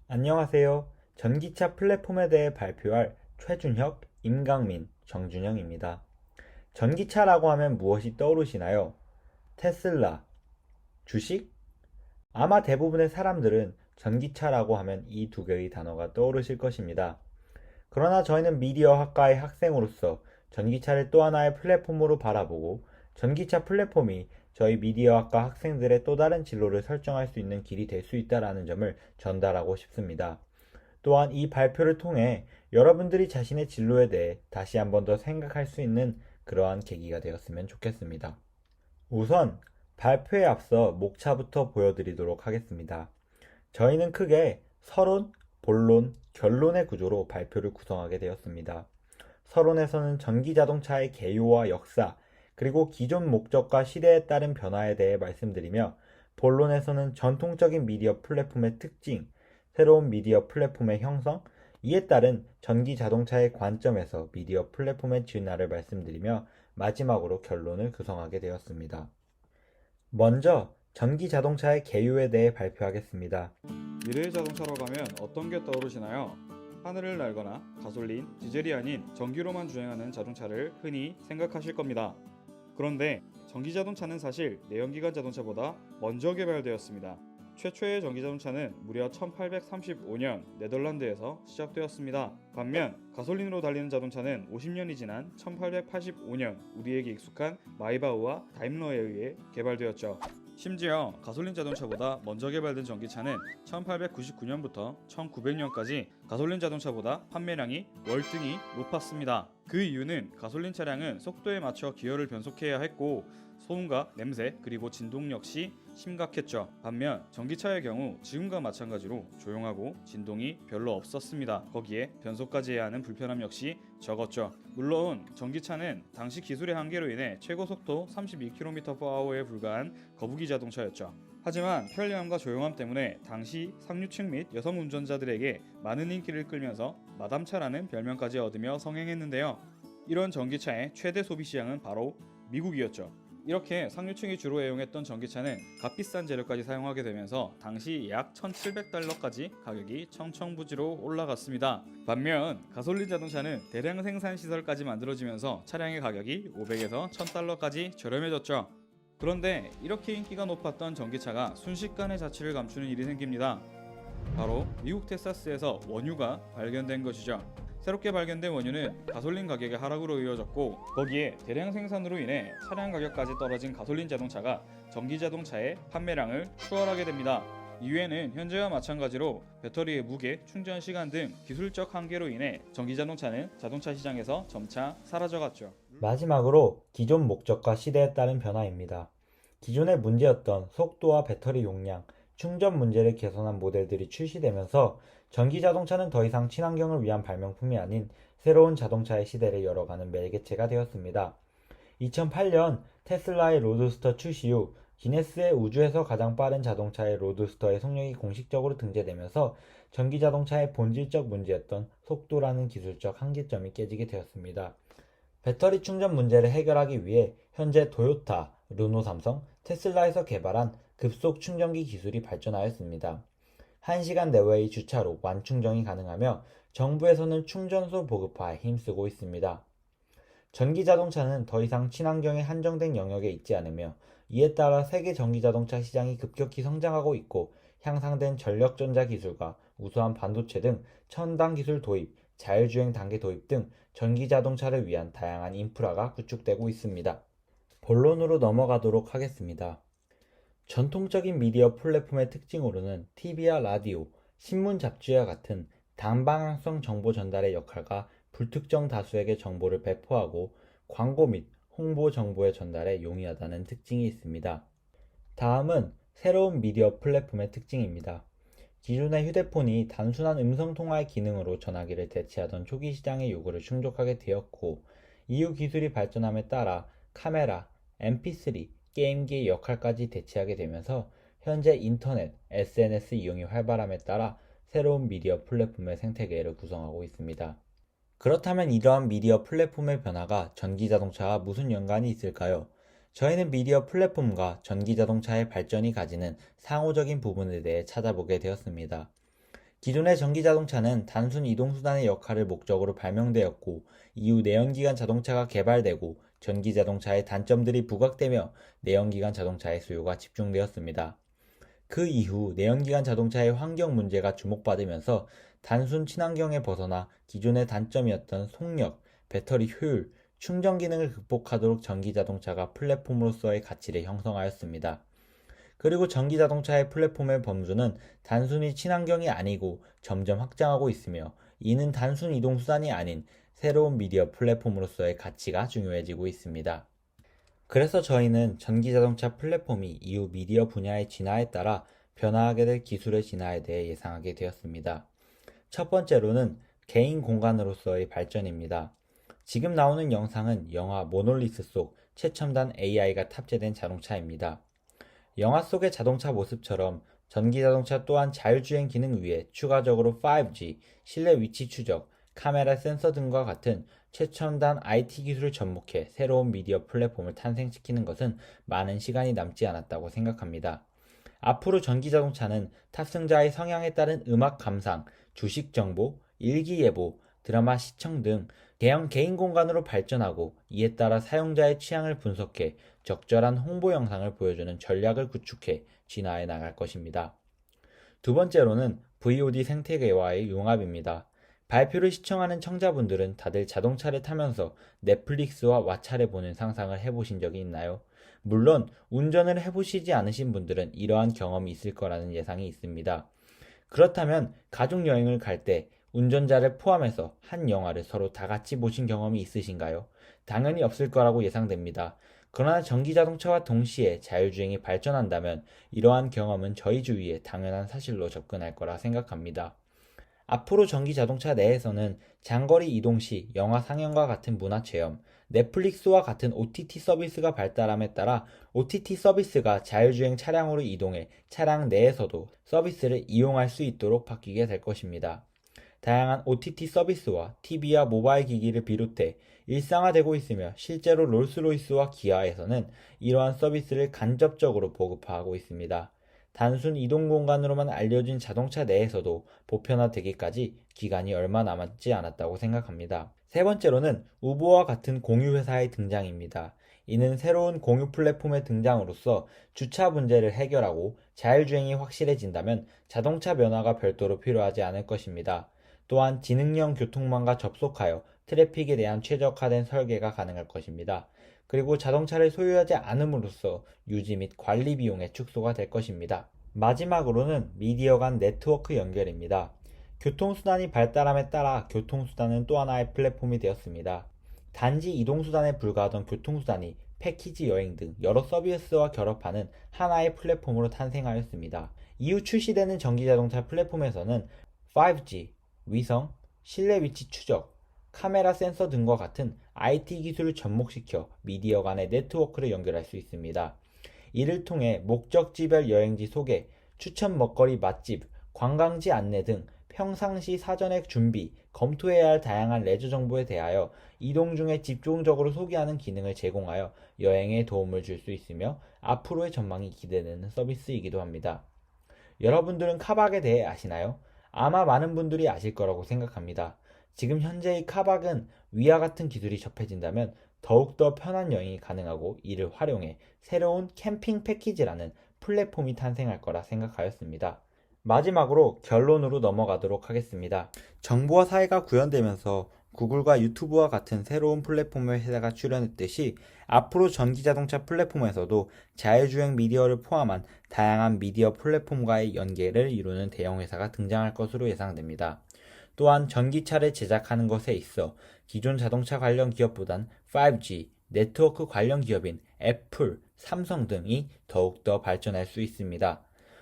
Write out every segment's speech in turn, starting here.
안녕하세요. 전기차 플랫폼에 대해 발표할 최준혁, 임강민, 정준영입니다. 전기차라고 하면 무엇이 떠오르시나요? 테슬라, 주식? 아마 대부분의 사람들은 전기차라고 하면 이 두 개의 단어가 떠오르실 것입니다. 그러나 저희는 미디어학과의 학생으로서 전기차를 또 하나의 플랫폼으로 바라보고 전기차 플랫폼이 저희 미디어학과 학생들의 또 다른 진로를 설정할 수 있는 길이 될 수 있다는 점을 전달하고 싶습니다. 또한 이 발표를 통해 여러분들이 자신의 진로에 대해 다시 한번 더 생각할 수 있는 그러한 계기가 되었으면 좋겠습니다. 우선 발표에 앞서 목차부터 보여드리도록 하겠습니다. 저희는 크게 서론, 본론, 결론의 구조로 발표를 구성하게 되었습니다. 서론에서는 전기자동차의 개요와 역사, 그리고 기존 목적과 시대에 따른 변화에 대해 말씀드리며, 본론에서는 전통적인 미디어 플랫폼의 특징, 새로운 미디어 플랫폼의 형성, 이에 따른 전기자동차의 관점에서 미디어 플랫폼의 진화를 말씀드리며, 마지막으로 결론을 구성하게 되었습니다. 먼저 전기자동차의 개요에 대해 발표하겠습니다. 미래의 자동차라고 하면 어떤 게 떠오르시나요? 하늘을 날거나 가솔린, 디젤이 아닌 전기로만 주행하는 자동차를 흔히 생각하실 겁니다. 그런데 전기자동차는 사실 내연기관 자동차보다 먼저 개발되었습니다. 최초의 전기자동차는 무려 1835년 네덜란드에서 시작되었습니다. 반면 가솔린으로 달리는 자동차는 50년이 지난 1885년 우리에게 익숙한 마이바흐와 다임러에 의해 개발되었죠. 심지어 가솔린 자동차보다 먼저 개발된 전기차는 1899년부터 1900년까지 가솔린 자동차보다 판매량이 월등히 높았습니다. 그 이유는 가솔린 차량은 속도에 맞춰 기어를 변속해야 했고 소음과 냄새 그리고 진동 역시 심각했죠. 반면 전기차의 경우 지금과 마찬가지로 조용하고 진동이 별로 없었습니다. 거기에 변속까지 해야 하는 불편함 역시 적었죠. 물론 전기차는 당시 기술의 한계로 인해 최고 속도 32km/h에 불과한 거북이 자동차였죠. 하지만 편리함과 조용함 때문에 당시 상류층 및 여성 운전자들에게 많은 인기를 끌면서 마담차라는 별명까지 얻으며 성행했는데요. 이런 전기차의 최대 소비 시장은 바로 미국이었죠. 이렇게 상류층이 주로 애용했던 전기차는 값비싼 재료까지 사용하게 되면서 당시 약 1,700달러까지 가격이 청천부지로 올라갔습니다. 반면 가솔린 자동차는 대량 생산 시설까지 만들어지면서 차량의 가격이 500에서 1,000달러까지 저렴해졌죠. 그런데 이렇게 인기가 높았던 전기차가 순식간에 자취를 감추는 일이 생깁니다. 바로 미국 텍사스에서 원유가 발견된 것이죠. 새롭게 발견된 원유는 가솔린 가격의 하락으로 이어졌고 거기에 대량 생산으로 인해 차량 가격까지 떨어진 가솔린 자동차가 전기 자동차의 판매량을 추월하게 됩니다. 이후에는 현재와 마찬가지로 배터리의 무게, 충전 시간 등 기술적 한계로 인해 전기 자동차는 자동차 시장에서 점차 사라져갔죠. 마지막으로 기존 목적과 시대에 따른 변화입니다. 기존의 문제였던 속도와 배터리 용량, 충전 문제를 개선한 모델들이 출시되면서 전기 자동차는 더 이상 친환경을 위한 발명품이 아닌 새로운 자동차의 시대를 열어가는 매개체가 되었습니다. 2008년 테슬라의 로드스터 출시 후 기네스의 우주에서 가장 빠른 자동차의 로드스터의 속력이 공식적으로 등재되면서 전기 자동차의 본질적 문제였던 속도라는 기술적 한계점이 깨지게 되었습니다. 배터리 충전 문제를 해결하기 위해 현재 토요타, 르노 삼성, 테슬라에서 개발한 급속 충전기 기술이 발전하였습니다. 1시간 내외의 주차로 완충전이 가능하며 정부에서는 충전소 보급화에 힘쓰고 있습니다. 전기자동차는 더 이상 친환경에 한정된 영역에 있지 않으며 이에 따라 세계 전기자동차 시장이 급격히 성장하고 있고 향상된 전력전자 기술과 우수한 반도체 등 첨단 기술 도입, 자율주행 단계 도입 등 전기자동차를 위한 다양한 인프라가 구축되고 있습니다. 본론으로 넘어가도록 하겠습니다. 전통적인 미디어 플랫폼의 특징으로는 TV와 라디오, 신문 잡지와 같은 단방향성 정보 전달의 역할과 불특정 다수에게 정보를 배포하고 광고 및 홍보 정보의 전달에 용이하다는 특징이 있습니다. 다음은 새로운 미디어 플랫폼의 특징입니다. 기존의 휴대폰이 단순한 음성통화의 기능으로 전화기를 대체하던 초기 시장의 요구를 충족하게 되었고 이후 기술이 발전함에 따라 카메라, mp3, 게임기의 역할까지 대체하게 되면서 현재 인터넷, SNS 이용이 활발함에 따라 새로운 미디어 플랫폼의 생태계를 구성하고 있습니다. 그렇다면 이러한 미디어 플랫폼의 변화가 전기자동차와 무슨 연관이 있을까요? 저희는 미디어 플랫폼과 전기자동차의 발전이 가지는 상호적인 부분에 대해 찾아보게 되었습니다. 기존의 전기자동차는 단순 이동수단의 역할을 목적으로 발명되었고, 이후 내연기관 자동차가 개발되고 전기자동차의 단점들이 부각되며 내연기관 자동차의 수요가 집중되었습니다. 그 이후 내연기관 자동차의 환경 문제가 주목받으면서 단순 친환경에 벗어나 기존의 단점이었던 속력, 배터리 효율, 충전 기능을 극복하도록 전기자동차가 플랫폼으로서의 가치를 형성하였습니다. 그리고 전기자동차의 플랫폼의 범주는 단순히 친환경이 아니고 점점 확장하고 있으며, 이는 단순 이동수단이 아닌 새로운 미디어 플랫폼으로서의 가치가 중요해지고 있습니다. 그래서 저희는 전기자동차 플랫폼이 이후 미디어 분야의 진화에 따라 변화하게 될 기술의 진화에 대해 예상하게 되었습니다. 첫 번째로는 개인 공간으로서의 발전입니다. 지금 나오는 영상은 영화 모놀리스 속 최첨단 AI가 탑재된 자동차입니다. 영화 속의 자동차 모습처럼 전기자동차 또한 자율주행 기능 위에 추가적으로 5G, 실내 위치 추적, 카메라 센서 등과 같은 최첨단 IT 기술을 접목해 새로운 미디어 플랫폼을 탄생시키는 것은 많은 시간이 남지 않았다고 생각합니다. 앞으로 전기자동차는 탑승자의 성향에 따른 음악 감상, 주식 정보, 일기예보, 드라마 시청 등 대형 개인 공간으로 발전하고, 이에 따라 사용자의 취향을 분석해 적절한 홍보 영상을 보여주는 전략을 구축해 진화해 나갈 것입니다. 두 번째로는 VOD 생태계와의 융합입니다. 발표를 시청하는 청자분들은 다들 자동차를 타면서 넷플릭스와 왓챠를 보는 상상을 해보신 적이 있나요? 물론 운전을 해보시지 않으신 분들은 이러한 경험이 있을 거라는 예상이 있습니다. 그렇다면 가족 여행을 갈 때 운전자를 포함해서 한 영화를 서로 다 같이 보신 경험이 있으신가요? 당연히 없을 거라고 예상됩니다. 그러나 전기자동차와 동시에 자율주행이 발전한다면 이러한 경험은 저희 주위에 당연한 사실로 접근할 거라 생각합니다. 앞으로 전기자동차 내에서는 장거리 이동 시 영화 상영과 같은 문화체험, 넷플릭스와 같은 OTT 서비스가 발달함에 따라 OTT 서비스가 자율주행 차량으로 이동해 차량 내에서도 서비스를 이용할 수 있도록 바뀌게 될 것입니다. 다양한 OTT 서비스와 TV와 모바일 기기를 비롯해 일상화되고 있으며, 실제로 롤스로이스와 기아에서는 이러한 서비스를 간접적으로 보급화하고 있습니다. 단순 이동 공간으로만 알려진 자동차 내에서도 보편화되기까지 기간이 얼마 남지 않았다고 생각합니다. 세 번째로는 우버와 같은 공유 회사의 등장입니다. 이는 새로운 공유 플랫폼의 등장으로써 주차 문제를 해결하고 자율주행이 확실해진다면 자동차 면허가 별도로 필요하지 않을 것입니다. 또한 지능형 교통망과 접속하여 트래픽에 대한 최적화된 설계가 가능할 것입니다. 그리고 자동차를 소유하지 않음으로써 유지 및 관리 비용의 축소가 될 것입니다. 마지막으로는 미디어 간 네트워크 연결입니다. 교통수단이 발달함에 따라 교통수단은 또 하나의 플랫폼이 되었습니다. 단지 이동수단에 불과하던 교통수단이 패키지 여행 등 여러 서비스와 결합하는 하나의 플랫폼으로 탄생하였습니다. 이후 출시되는 전기자동차 플랫폼에서는 5G, 위성, 실내 위치 추적, 카메라 센서 등과 같은 IT 기술을 접목시켜 미디어 간의 네트워크를 연결할 수 있습니다. 이를 통해 목적지별 여행지 소개, 추천 먹거리 맛집, 관광지 안내 등 평상시 사전에 준비, 검토해야 할 다양한 레저 정보에 대하여 이동 중에 집중적으로 소개하는 기능을 제공하여 여행에 도움을 줄 수 있으며, 앞으로의 전망이 기대되는 서비스이기도 합니다. 여러분들은 카박에 대해 아시나요? 아마 많은 분들이 아실 거라고 생각합니다. 지금 현재의 카박은 위와 같은 기술이 접해진다면 더욱더 편한 여행이 가능하고, 이를 활용해 새로운 캠핑 패키지라는 플랫폼이 탄생할 거라 생각하였습니다. 마지막으로 결론으로 넘어가도록 하겠습니다. 정보와 사회가 구현되면서 구글과 유튜브와 같은 새로운 플랫폼의 회사가 출현했듯이, 앞으로 전기자동차 플랫폼에서도 자율주행 미디어를 포함한 다양한 미디어 플랫폼과의 연계를 이루는 대형 회사가 등장할 것으로 예상됩니다. 또한 전기차를 제작하는 것에 있어 기존 자동차 관련 기업보단 5G, 네트워크 관련 기업인 애플, 삼성 등이 더욱더 발전할 수 있습니다.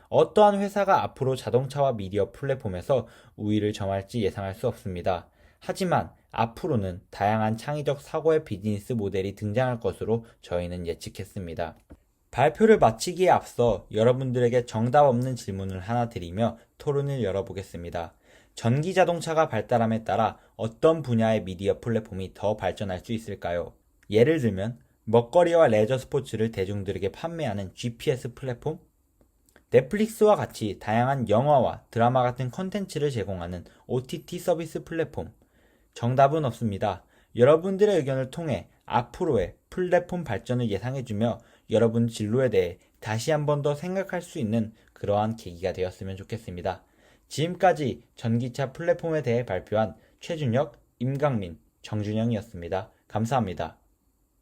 어떠한 회사가 앞으로 자동차와 미디어 플랫폼에서 우위를 점할지 예상할 수 없습니다. 하지만 앞으로는 다양한 창의적 사고의 비즈니스 모델이 등장할 것으로 저희는 예측했습니다. 발표를 마치기에 앞서 여러분들에게 정답 없는 질문을 하나 드리며 토론을 열어보겠습니다. 전기 자동차가 발달함에 따라 어떤 분야의 미디어 플랫폼이 더 발전할 수 있을까요? 예를 들면 먹거리와 레저 스포츠를 대중들에게 판매하는 GPS 플랫폼? 넷플릭스와 같이 다양한 영화와 드라마 같은 컨텐츠를 제공하는 OTT 서비스 플랫폼. 정답은 없습니다. 여러분들의 의견을 통해 앞으로의 플랫폼 발전을 예상해주며 여러분 진로에 대해 다시 한 번 더 생각할 수 있는 그러한 계기가 되었으면 좋겠습니다. 지금까지 전기차 플랫폼에 대해 발표한 최준혁, 임강민, 정준영이었습니다. 감사합니다.